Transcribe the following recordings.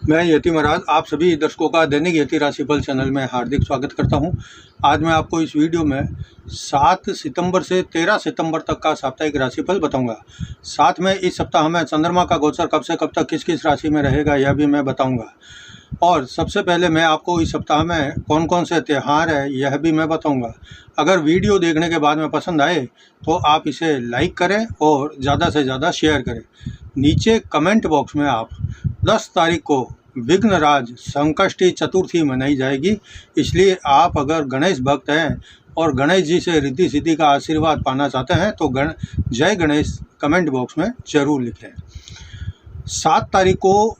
मैं यति महाराज आप सभी दर्शकों का दैनिक यति राशिफल चैनल में हार्दिक स्वागत करता हूं। आज मैं आपको इस वीडियो में 7 सितंबर से 13 सितंबर तक का साप्ताहिक राशिफल बताऊंगा। साथ में इस सप्ताह में चंद्रमा का गोचर कब से कब तक किस किस राशि में रहेगा यह भी मैं बताऊंगा। और सबसे पहले मैं आपको इस सप्ताह में कौन कौन से त्यौहार है यह भी मैं बताऊंगा। अगर वीडियो देखने के बाद में पसंद आए तो आप इसे लाइक करें और ज़्यादा से ज़्यादा शेयर करें। नीचे कमेंट बॉक्स में आप 10 तारीख को विघ्नराज संकष्टी चतुर्थी मनाई जाएगी, इसलिए आप अगर गणेश भक्त हैं और गणेश जी से रिद्धि सिद्धि का आशीर्वाद पाना चाहते हैं तो जय गणेश कमेंट बॉक्स में ज़रूर लिखें। 7 तारीख को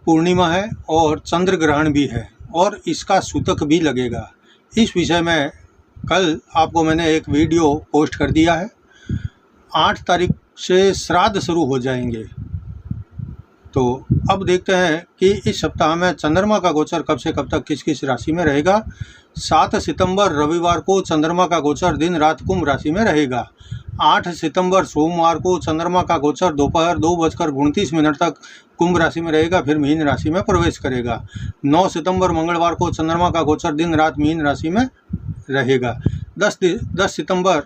पूर्णिमा है और चंद्र ग्रहण भी है और इसका सूतक भी लगेगा। इस विषय में कल आपको मैंने एक वीडियो पोस्ट कर दिया है। 8 तारीख से श्राद्ध शुरू हो जाएंगे। तो अब देखते हैं कि इस सप्ताह में चंद्रमा का गोचर कब से कब तक किस किस राशि में रहेगा। 7 सितंबर रविवार को चंद्रमा का गोचर दिन रात कुंभ राशि में रहेगा। 8 सितंबर सोमवार को चंद्रमा का गोचर दोपहर 2:29 तक कुंभ राशि में रहेगा, फिर मीन राशि में प्रवेश करेगा। 9 सितंबर मंगलवार को चंद्रमा का गोचर दिन रात मीन राशि में रहेगा। 10 सितंबर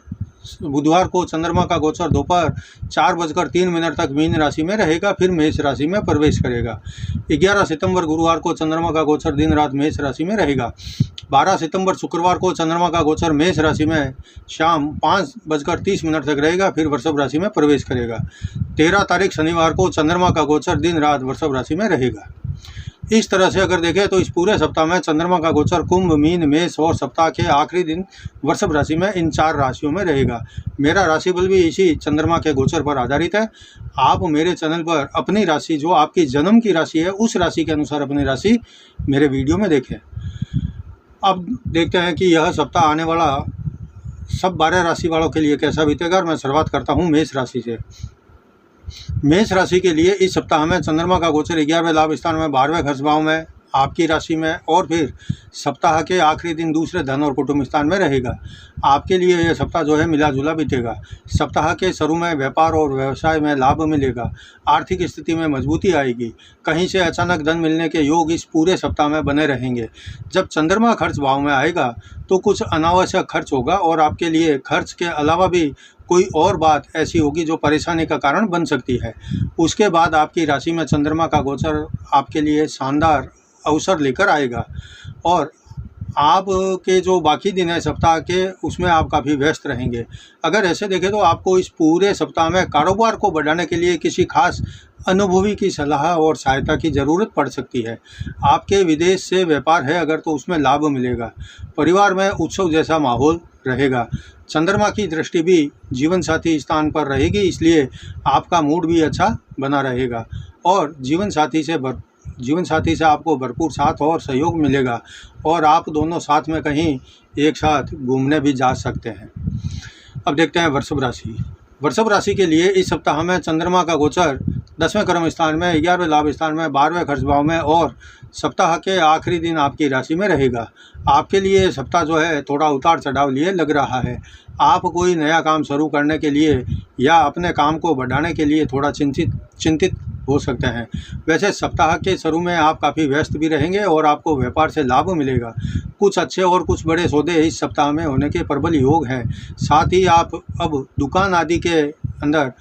बुधवार को चंद्रमा का गोचर दोपहर 4:03 तक मीन राशि में रहेगा, फिर मेष राशि में प्रवेश करेगा। 11 सितंबर गुरुवार को चंद्रमा का गोचर दिन रात मेष राशि में रहेगा। 12 सितंबर शुक्रवार को चंद्रमा का गोचर मेष राशि में शाम 5:30 तक रहेगा, फिर वृषभ राशि में प्रवेश करेगा। 13 तारीख शनिवार को चंद्रमा का गोचर दिन रात वृषभ राशि में रहेगा। इस तरह से अगर देखें तो इस पूरे सप्ताह में चंद्रमा का गोचर कुंभ, मीन, मेष और सप्ताह के आखिरी दिन वृषभ राशि में इन 4 राशियों में रहेगा। मेरा राशिफल भी इसी चंद्रमा के गोचर पर आधारित है। आप मेरे चैनल पर अपनी राशि, जो आपकी जन्म की राशि है, उस राशि के अनुसार अपनी राशि मेरे वीडियो में देखें। अब देखते हैं कि यह सप्ताह आने वाला सब 12 राशि वालों के लिए कैसा बीतेगा। मैं शुरुआत करता हूँ मेष राशि से। मेष राशि के लिए इस सप्ताह में चंद्रमा का गोचर 11वें लाभ स्थान में 12वें खर्च भाव में आपकी राशि में और फिर सप्ताह के आखिरी दिन दूसरे धन और कुटुंब स्थान में रहेगा। आपके लिए यह सप्ताह जो है मिला जुला बीतेगा। सप्ताह के शुरू में व्यापार और व्यवसाय में लाभ मिलेगा। आर्थिक स्थिति में मजबूती आएगी। कहीं से अचानक धन मिलने के योग इस पूरे सप्ताह में बने रहेंगे। जब चंद्रमा खर्च भाव में आएगा तो कुछ अनावश्यक खर्च होगा और आपके लिए खर्च के अलावा भी कोई और बात ऐसी होगी जो परेशानी का कारण बन सकती है। उसके बाद आपकी राशि में चंद्रमा का गोचर आपके लिए शानदार अवसर लेकर आएगा और आपके जो बाकी दिन है सप्ताह के, उसमें आप काफ़ी व्यस्त रहेंगे। अगर ऐसे देखें तो आपको इस पूरे सप्ताह में कारोबार को बढ़ाने के लिए किसी खास अनुभवी की सलाह और सहायता की ज़रूरत पड़ सकती है। आपके विदेश से व्यापार है अगर तो उसमें लाभ मिलेगा। परिवार में उत्सव जैसा माहौल रहेगा। चंद्रमा की दृष्टि भी जीवन साथी स्थान पर रहेगी, इसलिए आपका मूड भी अच्छा बना रहेगा और जीवन साथी से आपको भरपूर साथ और सहयोग मिलेगा और आप दोनों साथ में कहीं एक साथ घूमने भी जा सकते हैं। अब देखते हैं वृषभ राशि। वृषभ राशि के लिए इस सप्ताह में चंद्रमा का गोचर 10वें कर्म स्थान में, 11वें लाभ स्थान में, 12वें खर्च भाव में और सप्ताह के आखिरी दिन आपकी राशि में रहेगा। आपके लिए सप्ताह जो है थोड़ा उतार चढ़ाव लिए लग रहा है। आप कोई नया काम शुरू करने के लिए या अपने काम को बढ़ाने के लिए थोड़ा चिंतित हो सकते हैं। वैसे सप्ताह के शुरू में आप काफ़ी व्यस्त भी रहेंगे और आपको व्यापार से लाभ मिलेगा। कुछ अच्छे और कुछ बड़े सौदे इस सप्ताह में होने के प्रबल योग हैं। साथ ही आप अब दुकान आदि के अंदर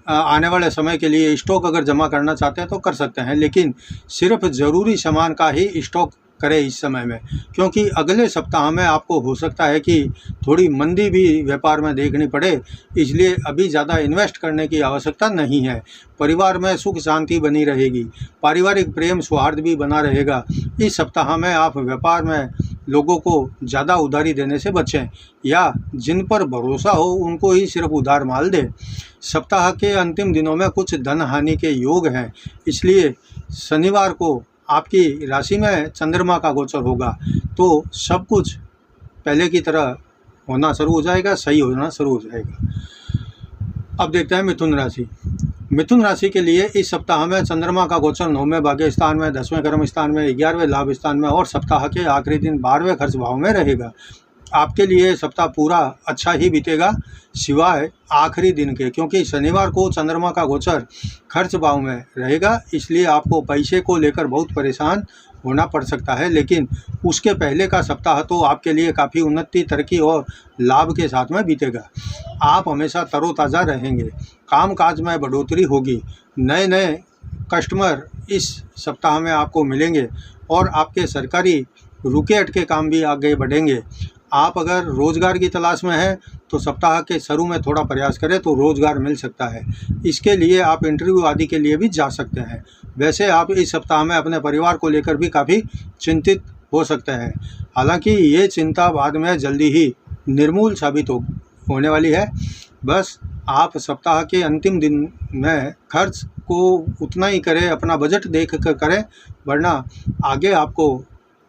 आने वाले समय के लिए स्टॉक अगर जमा करना चाहते हैं तो कर सकते हैं, लेकिन सिर्फ ज़रूरी सामान का ही स्टॉक करें इस समय में, क्योंकि अगले सप्ताह में आपको हो सकता है कि थोड़ी मंदी भी व्यापार में देखनी पड़े, इसलिए अभी ज़्यादा इन्वेस्ट करने की आवश्यकता नहीं है। परिवार में सुख शांति बनी रहेगी। पारिवारिक प्रेम सौहार्द भी बना रहेगा। इस सप्ताह में आप व्यापार में लोगों को ज़्यादा उधारी देने से बचें या जिन पर भरोसा हो उनको ही सिर्फ उधार माल दें। सप्ताह के अंतिम दिनों में कुछ धन हानि के योग हैं, इसलिए शनिवार को आपकी राशि में चंद्रमा का गोचर होगा तो सब कुछ पहले की तरह होना शुरू हो जाएगा, सही होना शुरू हो जाएगा। अब देखते हैं मिथुन राशि। मिथुन राशि के लिए इस सप्ताह में चंद्रमा का गोचर 9वें भाग्य स्थान में, 10वें कर्म स्थान में, 11वें लाभ स्थान में और सप्ताह के आखिरी दिन 12वें खर्च भाव में रहेगा। आपके लिए सप्ताह पूरा अच्छा ही बीतेगा, सिवाय आखिरी दिन के, क्योंकि शनिवार को चंद्रमा का गोचर खर्च भाव में रहेगा। इसलिए आपको पैसे को लेकर बहुत परेशान होना पड़ सकता है, लेकिन उसके पहले का सप्ताह तो आपके लिए काफ़ी उन्नति, तरक्की और लाभ के साथ में बीतेगा। आप हमेशा तरोताज़ा रहेंगे, कामकाज में बढ़ोतरी होगी, नए नए कस्टमर इस सप्ताह में आपको मिलेंगे और आपके सरकारी रुके अटके काम भी आगे बढ़ेंगे। आप अगर रोज़गार की तलाश में हैं तो सप्ताह के शुरू में थोड़ा प्रयास करें तो रोज़गार मिल सकता है। इसके लिए आप इंटरव्यू आदि के लिए भी जा सकते हैं। वैसे आप इस सप्ताह में अपने परिवार को लेकर भी काफ़ी चिंतित हो सकते हैं, हालांकि ये चिंता बाद में जल्दी ही निर्मूल साबित होने वाली है। बस आप सप्ताह के अंतिम दिन में खर्च को उतना ही करें, अपना बजट देख कर करें, वरना आगे आपको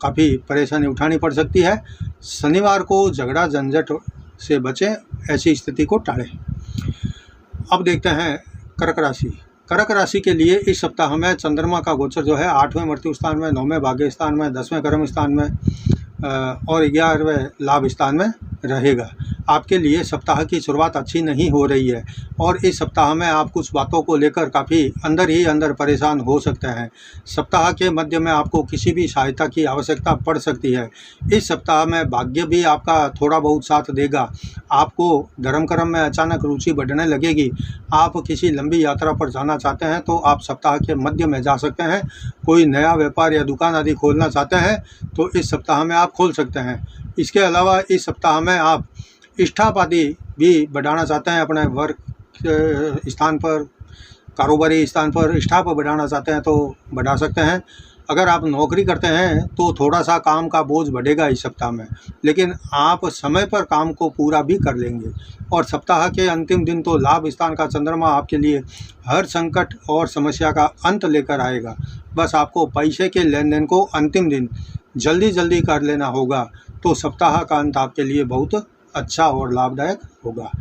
काफ़ी परेशानी उठानी पड़ सकती है। शनिवार को झगड़ा झंझट से बचें, ऐसी स्थिति को टालें। अब देखते हैं कर्क राशि। कर्क राशि के लिए इस सप्ताह में चंद्रमा का गोचर जो है 8वें मृत्यु स्थान में, 9वें भाग्य स्थान में, 10वें कर्म स्थान में और 11वें लाभ स्थान में रहेगा। आपके लिए सप्ताह की शुरुआत अच्छी नहीं हो रही है और इस सप्ताह में आप कुछ बातों को लेकर काफ़ी अंदर ही अंदर परेशान हो सकते हैं। सप्ताह के मध्य में आपको किसी भी सहायता की आवश्यकता पड़ सकती है। इस सप्ताह में भाग्य भी आपका थोड़ा बहुत साथ देगा। आपको धर्म कर्म में अचानक रुचि बढ़ने लगेगी। आप किसी लंबी यात्रा पर जाना चाहते हैं तो आप सप्ताह के मध्य में जा सकते हैं। कोई नया व्यापार या दुकान आदि खोलना चाहते हैं तो इस सप्ताह में आप खोल सकते हैं। इसके अलावा इस सप्ताह में आप स्टाफ आदि भी बढ़ाना चाहते हैं, अपने वर्क स्थान पर, कारोबारी स्थान पर स्टाफ बढ़ाना चाहते हैं तो बढ़ा सकते हैं। अगर आप नौकरी करते हैं तो थोड़ा सा काम का बोझ बढ़ेगा इस सप्ताह में, लेकिन आप समय पर काम को पूरा भी कर लेंगे। और सप्ताह के अंतिम दिन तो लाभ स्थान का चंद्रमा आपके लिए हर संकट और समस्या का अंत लेकर आएगा। बस आपको पैसे के लेन देन को अंतिम दिन जल्दी जल्दी कर लेना होगा, तो सप्ताह का अंत आपके लिए बहुत अच्छा और लाभदायक होगा।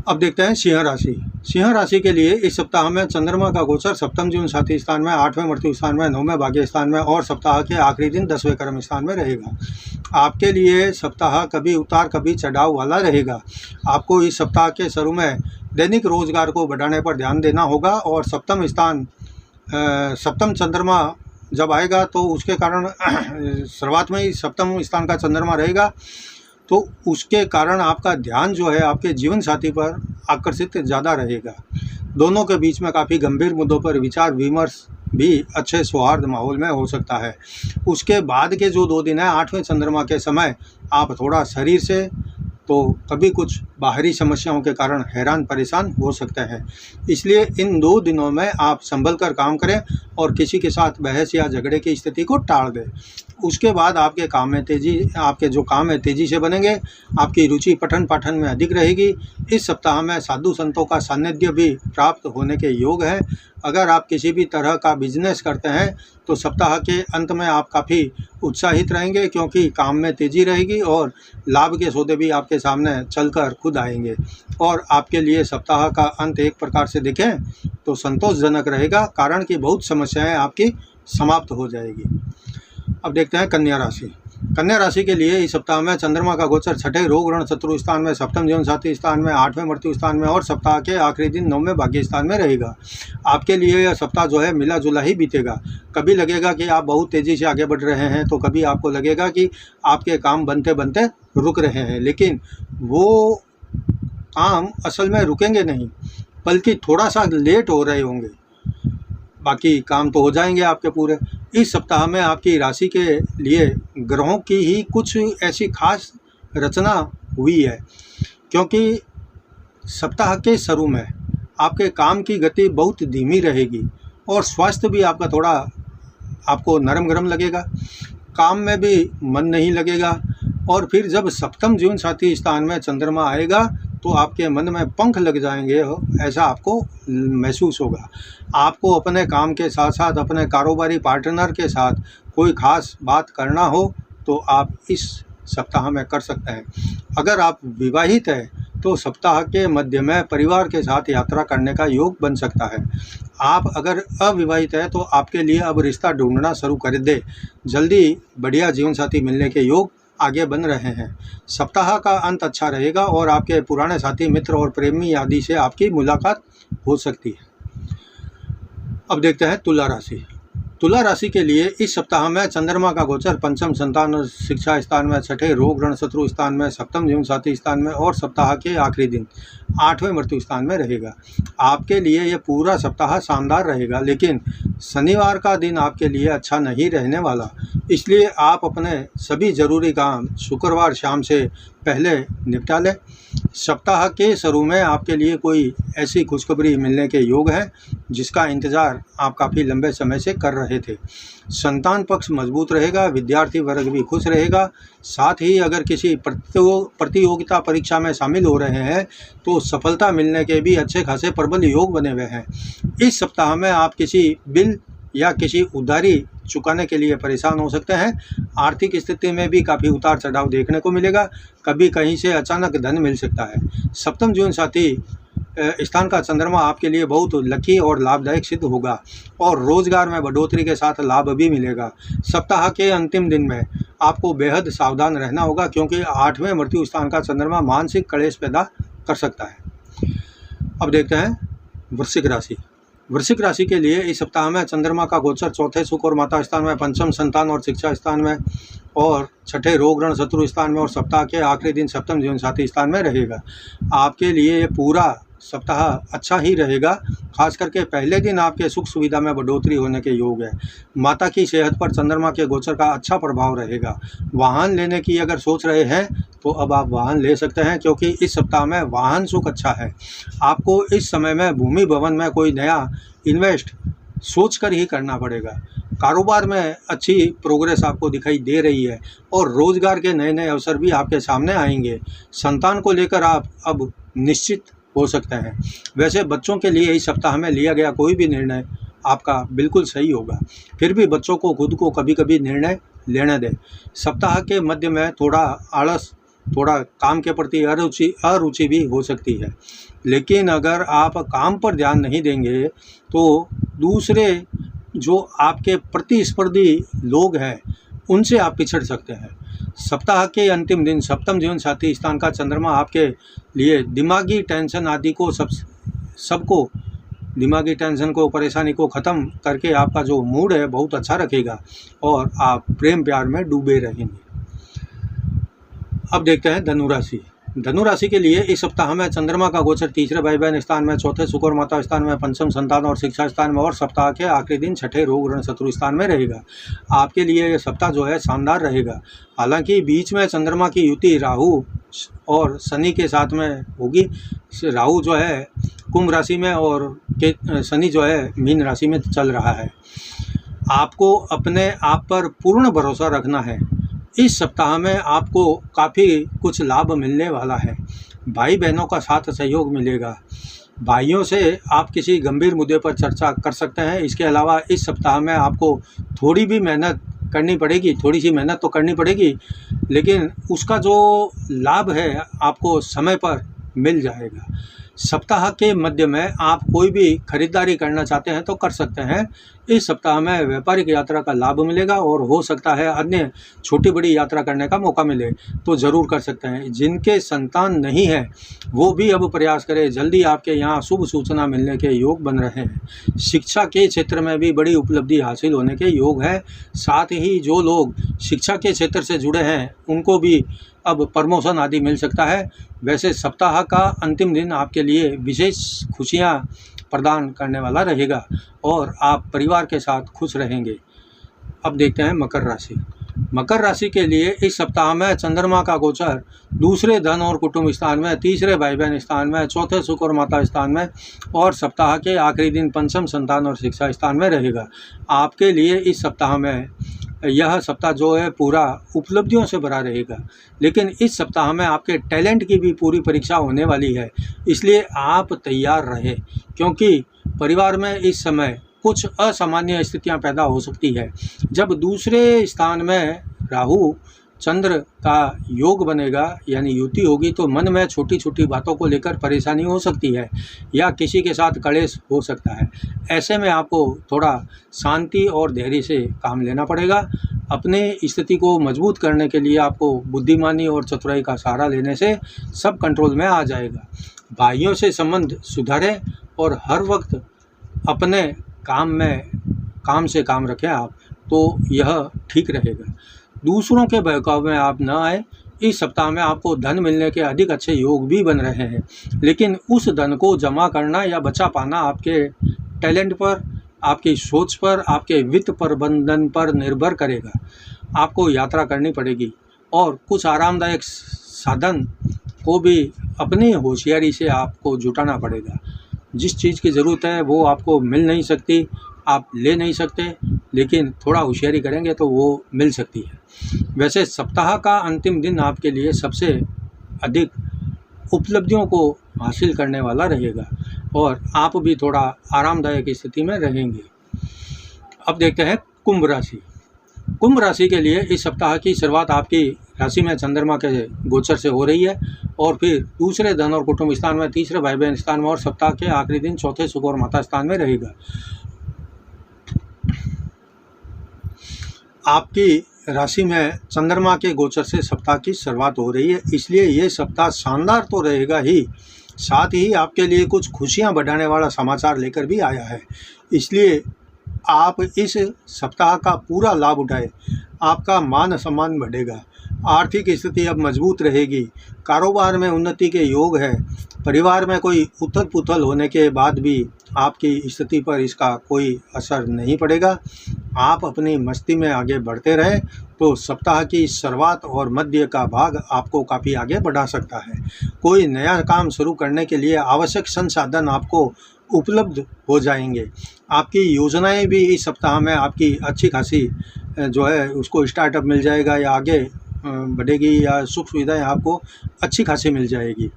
अब देखते हैं सिंह राशि। सिंह राशि के लिए इस सप्ताह में चंद्रमा का गोचर सप्तम जीवन साथी स्थान में, 8वें मृत्यु स्थान में, 9वें भाग्य स्थान में और सप्ताह के आखिरी दिन 10वें कर्म स्थान में रहेगा। आपके लिए सप्ताह कभी उतार कभी चढ़ाव वाला रहेगा। आपको इस सप्ताह के शुरू में दैनिक रोजगार को बढ़ाने पर ध्यान देना होगा और सप्तम चंद्रमा जब आएगा तो उसके कारण शुरुआत में ही सप्तम स्थान का चंद्रमा रहेगा, तो उसके कारण आपका ध्यान जो है आपके जीवन साथी पर आकर्षित ज़्यादा रहेगा। दोनों के बीच में काफ़ी गंभीर मुद्दों पर विचार विमर्श भी अच्छे सौहार्द माहौल में हो सकता है। उसके बाद के जो 2 दिन है 8वें चंद्रमा के समय आप थोड़ा शरीर से तो कभी कुछ बाहरी समस्याओं के कारण हैरान परेशान हो सकते हैं। इसलिए इन 2 दिनों में आप संभल कर काम करें और किसी के साथ बहस या झगड़े की स्थिति को टाल दें। उसके बाद आपके जो काम है तेज़ी से बनेंगे। आपकी रुचि पठन पाठन में अधिक रहेगी। इस सप्ताह में साधु संतों का सानिध्य भी प्राप्त होने के योग है। अगर आप किसी भी तरह का बिजनेस करते हैं तो सप्ताह के अंत में आप काफ़ी उत्साहित रहेंगे, क्योंकि काम में तेज़ी रहेगी और लाभ के सौदे भी आपके सामने चलकर खुद आएंगे। और आपके लिए सप्ताह का अंत एक प्रकार से देखें तो संतोषजनक रहेगा, कारण कि बहुत समस्याएं आपकी समाप्त हो जाएगी। अब देखते हैं कन्या राशि। कन्या राशि के लिए इस सप्ताह में चंद्रमा का गोचर 6ठे रोग ऋण शत्रु स्थान में, सप्तम जीवन साथी स्थान में, 8वें मृत्यु स्थान में और सप्ताह के आखिरी दिन 9वें भाग्य स्थान में रहेगा। आपके लिए यह सप्ताह जो है मिला जुला ही बीतेगा। कभी लगेगा कि आप बहुत तेज़ी से आगे बढ़ रहे हैं तो कभी आपको लगेगा कि आपके काम बनते बनते रुक रहे हैं, लेकिन वो काम असल में रुकेंगे नहीं, बल्कि थोड़ा सा लेट हो रहे होंगे। बाकी काम तो हो जाएंगे आपके पूरे। इस सप्ताह में आपकी राशि के लिए ग्रहों की ही कुछ ऐसी खास रचना हुई है, क्योंकि सप्ताह के शुरू में आपके काम की गति बहुत धीमी रहेगी और स्वास्थ्य भी आपका थोड़ा आपको नरम गरम लगेगा, काम में भी मन नहीं लगेगा। और फिर जब सप्तम जीवन साथी स्थान में चंद्रमा आएगा तो आपके मन में पंख लग जाएंगे, ऐसा आपको महसूस होगा। आपको अपने काम के साथ साथ अपने कारोबारी पार्टनर के साथ कोई ख़ास बात करना हो तो आप इस सप्ताह में कर सकते हैं। अगर आप विवाहित हैं तो सप्ताह के मध्य में परिवार के साथ यात्रा करने का योग बन सकता है। आप अगर अविवाहित हैं तो आपके लिए अब रिश्ता ढूंढना शुरू कर दे। जल्दी बढ़िया जीवन साथी मिलने के योग आगे बढ़ रहे हैं। सप्ताह का अंत अच्छा रहेगा और आपके पुराने साथी, मित्र और प्रेमी आदि से आपकी मुलाकात हो सकती है। अब देखते हैं तुला राशि। तुला राशि के लिए इस सप्ताह में चंद्रमा का गोचर पंचम, संतान और शिक्षा स्थान में, छठे रोग ऋण शत्रु स्थान में, सप्तम जीवन साथी स्थान में और सप्ताह के आखिरी दिन आठवें मृत्यु स्थान में रहेगा। आपके लिए यह पूरा सप्ताह शानदार रहेगा, लेकिन शनिवार का दिन आपके लिए अच्छा नहीं रहने वाला। इसलिए आप अपने सभी जरूरी काम शुक्रवार शाम से पहले निपटा लें। सप्ताह के शुरू में आपके लिए कोई ऐसी खुशखबरी मिलने के योग हैं जिसका इंतज़ार आप काफ़ी लंबे समय से कर रहे थे। संतान पक्ष मजबूत रहेगा, विद्यार्थी वर्ग भी खुश रहेगा। साथ ही अगर किसी प्रतियोगिता परीक्षा में शामिल हो रहे हैं तो सफलता मिलने के भी अच्छे खासे प्रबल योग बने हुए हैं। इस सप्ताह में आप किसी बिल या किसी उधारी चुकाने के लिए परेशान हो सकते हैं। आर्थिक स्थिति में भी काफ़ी उतार चढ़ाव देखने को मिलेगा। कभी कहीं से अचानक धन मिल सकता है। सप्तम जीवन साथी स्थान का चंद्रमा आपके लिए बहुत लकी और लाभदायक सिद्ध होगा और रोजगार में बढ़ोतरी के साथ लाभ भी मिलेगा। सप्ताह के अंतिम दिन में आपको बेहद सावधान रहना होगा, क्योंकि आठवें मृत्यु स्थान का चंद्रमा मानसिक क्लेश पैदा कर सकता है। अब देखते हैं वृश्चिक राशि। वृश्चिक राशि के लिए इस सप्ताह में चंद्रमा का गोचर चौथे सुख और माता स्थान में, पंचम संतान और शिक्षा स्थान में और छठे रोग ऋण शत्रु स्थान में और सप्ताह के आखिरी दिन सप्तम जीवन साथी स्थान में रहेगा। आपके लिए ये पूरा सप्ताह अच्छा ही रहेगा। खास करके पहले दिन आपके सुख सुविधा में बढ़ोतरी होने के योग है। माता की सेहत पर चंद्रमा के गोचर का अच्छा प्रभाव रहेगा। वाहन लेने की अगर सोच रहे हैं तो अब आप वाहन ले सकते हैं, क्योंकि इस सप्ताह में वाहन सुख अच्छा है। आपको इस समय में भूमि भवन में कोई नया इन्वेस्ट सोच कर ही करना पड़ेगा। कारोबार में अच्छी प्रोग्रेस आपको दिखाई दे रही है और रोजगार के नए नए अवसर भी आपके सामने आएंगे। संतान को लेकर आप अब निश्चित हो सकते हैं। वैसे बच्चों के लिए इस सप्ताह में लिया गया कोई भी निर्णय आपका बिल्कुल सही होगा। फिर भी बच्चों को खुद को कभी कभी निर्णय लेने दें। सप्ताह के मध्य में थोड़ा आलस, थोड़ा काम के प्रति अरुचि भी हो सकती है। लेकिन अगर आप काम पर ध्यान नहीं देंगे तो दूसरे जो आपके प्रतिस्पर्धी लोग हैं उनसे आप पिछड़ सकते हैं। सप्ताह के अंतिम दिन सप्तम जीवन साथी स्थान का चंद्रमा आपके लिए दिमागी टेंशन आदि को सबको दिमागी टेंशन को, परेशानी को ख़त्म करके आपका जो मूड है बहुत अच्छा रखेगा और आप प्रेम प्यार में डूबे रहेंगे। अब देखते हैं धनु राशि। धनु राशि के लिए इस सप्ताह में चंद्रमा का गोचर तीसरे भाई बहन स्थान में, चौथे सुख और माता स्थान में, पंचम संतान और शिक्षा स्थान में और सप्ताह के आखिरी दिन छठे रोग ऋण शत्रु स्थान में रहेगा। आपके लिए यह सप्ताह जो है शानदार रहेगा। हालांकि बीच में चंद्रमा की युति राहु और शनि के साथ में होगी। राहु जो है कुंभ राशि में और शनि जो है मीन राशि में चल रहा है। आपको अपने आप पर पूर्ण भरोसा रखना है। इस सप्ताह में आपको काफ़ी कुछ लाभ मिलने वाला है। भाई बहनों का साथ सहयोग मिलेगा। भाइयों से आप किसी गंभीर मुद्दे पर चर्चा कर सकते हैं। इसके अलावा इस सप्ताह में आपको थोड़ी भी मेहनत करनी पड़ेगी, थोड़ी सी मेहनत तो करनी पड़ेगी, लेकिन उसका जो लाभ है आपको समय पर मिल जाएगा। सप्ताह के मध्य में आप कोई भी खरीदारी करना चाहते हैं तो कर सकते हैं। इस सप्ताह में व्यापारिक यात्रा का लाभ मिलेगा और हो सकता है अन्य छोटी बड़ी यात्रा करने का मौका मिले तो ज़रूर कर सकते हैं। जिनके संतान नहीं है वो भी अब प्रयास करें। जल्दी आपके यहाँ शुभ सूचना मिलने के योग बन रहे हैं। शिक्षा के क्षेत्र में भी बड़ी उपलब्धि हासिल होने के योग है। साथ ही जो लोग शिक्षा के क्षेत्र से जुड़े हैं उनको भी अब प्रमोशन आदि मिल सकता है। वैसे सप्ताह का अंतिम दिन आपके लिए विशेष खुशियाँ प्रदान करने वाला रहेगा और आप परिवार के साथ खुश रहेंगे। अब देखते हैं मकर राशि। मकर राशि के लिए इस सप्ताह में चंद्रमा का गोचर दूसरे धन और कुटुंब स्थान में, तीसरे भाई बहन स्थान में, चौथे सुख और माता स्थान में और सप्ताह के आखिरी दिन पंचम संतान और शिक्षा स्थान में रहेगा। आपके लिए इस सप्ताह में यह सप्ताह जो है पूरा उपलब्धियों से भरा रहेगा। लेकिन इस सप्ताह में आपके टैलेंट की भी पूरी परीक्षा होने वाली है, इसलिए आप तैयार रहें, क्योंकि परिवार में इस समय कुछ असामान्य स्थितियां पैदा हो सकती है। जब दूसरे स्थान में राहु चंद्र का योग बनेगा यानी युति होगी तो मन में छोटी छोटी बातों को लेकर परेशानी हो सकती है या किसी के साथ कलेश हो सकता है। ऐसे में आपको थोड़ा शांति और धैर्य से काम लेना पड़ेगा। अपनी स्थिति को मजबूत करने के लिए आपको बुद्धिमानी और चतुराई का सहारा लेने से सब कंट्रोल में आ जाएगा। भाइयों से संबंध सुधारें और हर वक्त अपने काम से काम रखें आप, तो यह ठीक रहेगा। दूसरों के बहकाव में आप न आए। इस सप्ताह में आपको धन मिलने के अधिक अच्छे योग भी बन रहे हैं, लेकिन उस धन को जमा करना या बचा पाना आपके टैलेंट पर, आपकी सोच पर, आपके वित्त प्रबंधन पर निर्भर करेगा। आपको यात्रा करनी पड़ेगी और कुछ आरामदायक साधन को भी अपनी होशियारी से आपको जुटाना पड़ेगा। जिस चीज़ की ज़रूरत है वो आपको मिल नहीं सकती, आप ले नहीं सकते, लेकिन थोड़ा होशियारी करेंगे तो वो मिल सकती है। वैसे सप्ताह का अंतिम दिन आपके लिए सबसे अधिक उपलब्धियों को हासिल करने वाला रहेगा और आप भी थोड़ा आरामदायक स्थिति में रहेंगे। अब देखते हैं कुंभ राशि। कुंभ राशि के लिए इस सप्ताह की शुरुआत आपकी राशि में चंद्रमा के गोचर से हो रही है और फिर दूसरे धन और कुटुंब स्थान में, तीसरे भाई बहन स्थान में और सप्ताह के आखिरी दिन चौथे सुख और माता स्थान में रहेगा। आपकी राशि में चंद्रमा के गोचर से सप्ताह की शुरुआत हो रही है, इसलिए ये सप्ताह शानदार तो रहेगा ही, साथ ही आपके लिए कुछ खुशियां बढ़ाने वाला समाचार लेकर भी आया है। इसलिए आप इस सप्ताह का पूरा लाभ उठाएं। आपका मान सम्मान बढ़ेगा, आर्थिक स्थिति अब मजबूत रहेगी, कारोबार में उन्नति के योग है। परिवार में कोई उथल पुथल होने के बाद भी आपकी स्थिति पर इसका कोई असर नहीं पड़ेगा। आप अपनी मस्ती में आगे बढ़ते रहें तो सप्ताह की शुरुआत और मध्य का भाग आपको काफ़ी आगे बढ़ा सकता है। कोई नया काम शुरू करने के लिए आवश्यक संसाधन आपको उपलब्ध हो जाएंगे। आपकी योजनाएं भी इस सप्ताह में आपकी अच्छी खासी जो है उसको स्टार्टअप मिल जाएगा या आगे बढ़ेगी, या सुख सुविधाएं आपको अच्छी खासी मिल जाएगी।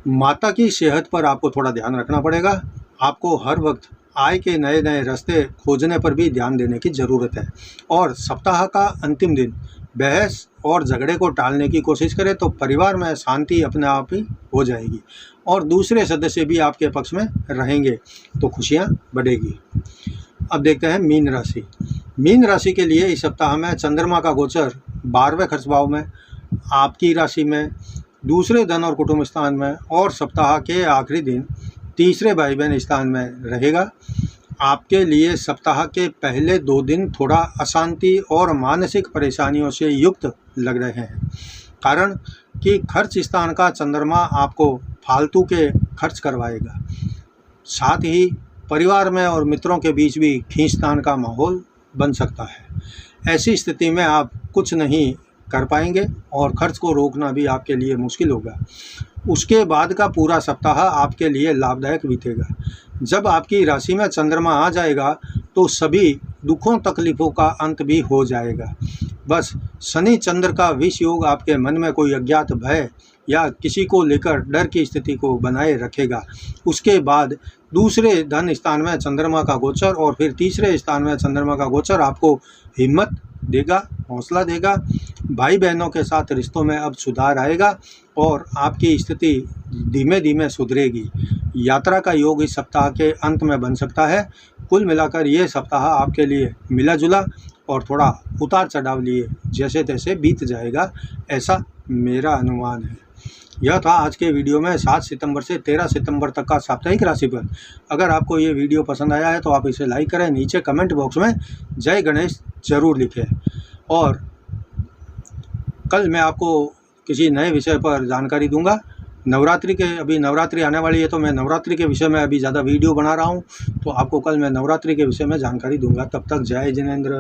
माता की सेहत पर आपको थोड़ा ध्यान रखना पड़ेगा। आपको हर वक्त आय के नए नए रास्ते खोजने पर भी ध्यान देने की ज़रूरत है। और सप्ताह का अंतिम दिन बहस और झगड़े को टालने की कोशिश करें तो परिवार में शांति अपने आप ही हो जाएगी और दूसरे सदस्य भी आपके पक्ष में रहेंगे तो खुशियाँ बढ़ेगी। अब देखते हैं मीन राशि। मीन राशि के लिए इस सप्ताह में चंद्रमा का गोचर 12वें खर्च भाव में, आपकी राशि में, दूसरे धन और कुटुंब स्थान में और सप्ताह के आखिरी दिन तीसरे भाई बहन स्थान में रहेगा। आपके लिए सप्ताह के पहले 2 दिन थोड़ा अशांति और मानसिक परेशानियों से युक्त लग रहे हैं, कारण कि खर्च स्थान का चंद्रमा आपको फालतू के खर्च करवाएगा। साथ ही परिवार में और मित्रों के बीच भी खींचतान का माहौल बन सकता है। ऐसी स्थिति में आप कुछ नहीं कर पाएंगे और खर्च को रोकना भी आपके लिए मुश्किल होगा। उसके बाद का पूरा सप्ताह आपके लिए लाभदायक बीतेगा। जब आपकी राशि में चंद्रमा आ जाएगा तो सभी दुखों तकलीफ़ों का अंत भी हो जाएगा। बस शनि चंद्र का विष योग आपके मन में कोई अज्ञात भय या किसी को लेकर डर की स्थिति को बनाए रखेगा। उसके बाद दूसरे धन स्थान में चंद्रमा का गोचर और फिर तीसरे स्थान में चंद्रमा का गोचर आपको हिम्मत देगा, हौसला देगा। भाई बहनों के साथ रिश्तों में अब सुधार आएगा और आपकी स्थिति धीमे धीमे सुधरेगी। यात्रा का योग इस सप्ताह के अंत में बन सकता है। कुल मिलाकर ये सप्ताह आपके लिए मिला जुला और थोड़ा उतार चढ़ाव लिए जैसे तैसे बीत जाएगा, ऐसा मेरा अनुमान है। यह था आज के वीडियो में 7 सितंबर से 13 सितंबर तक का साप्ताहिक राशिफल। अगर आपको ये वीडियो पसंद आया है तो आप इसे लाइक करें, नीचे कमेंट बॉक्स में जय गणेश जरूर लिखें और कल मैं आपको किसी नए विषय पर जानकारी दूंगा। अभी नवरात्रि आने वाली है तो मैं नवरात्रि के विषय में अभी ज़्यादा वीडियो बना रहा हूँ, तो आपको कल मैं नवरात्रि के विषय में जानकारी दूंगा। तब तक जय जिनेंद्र।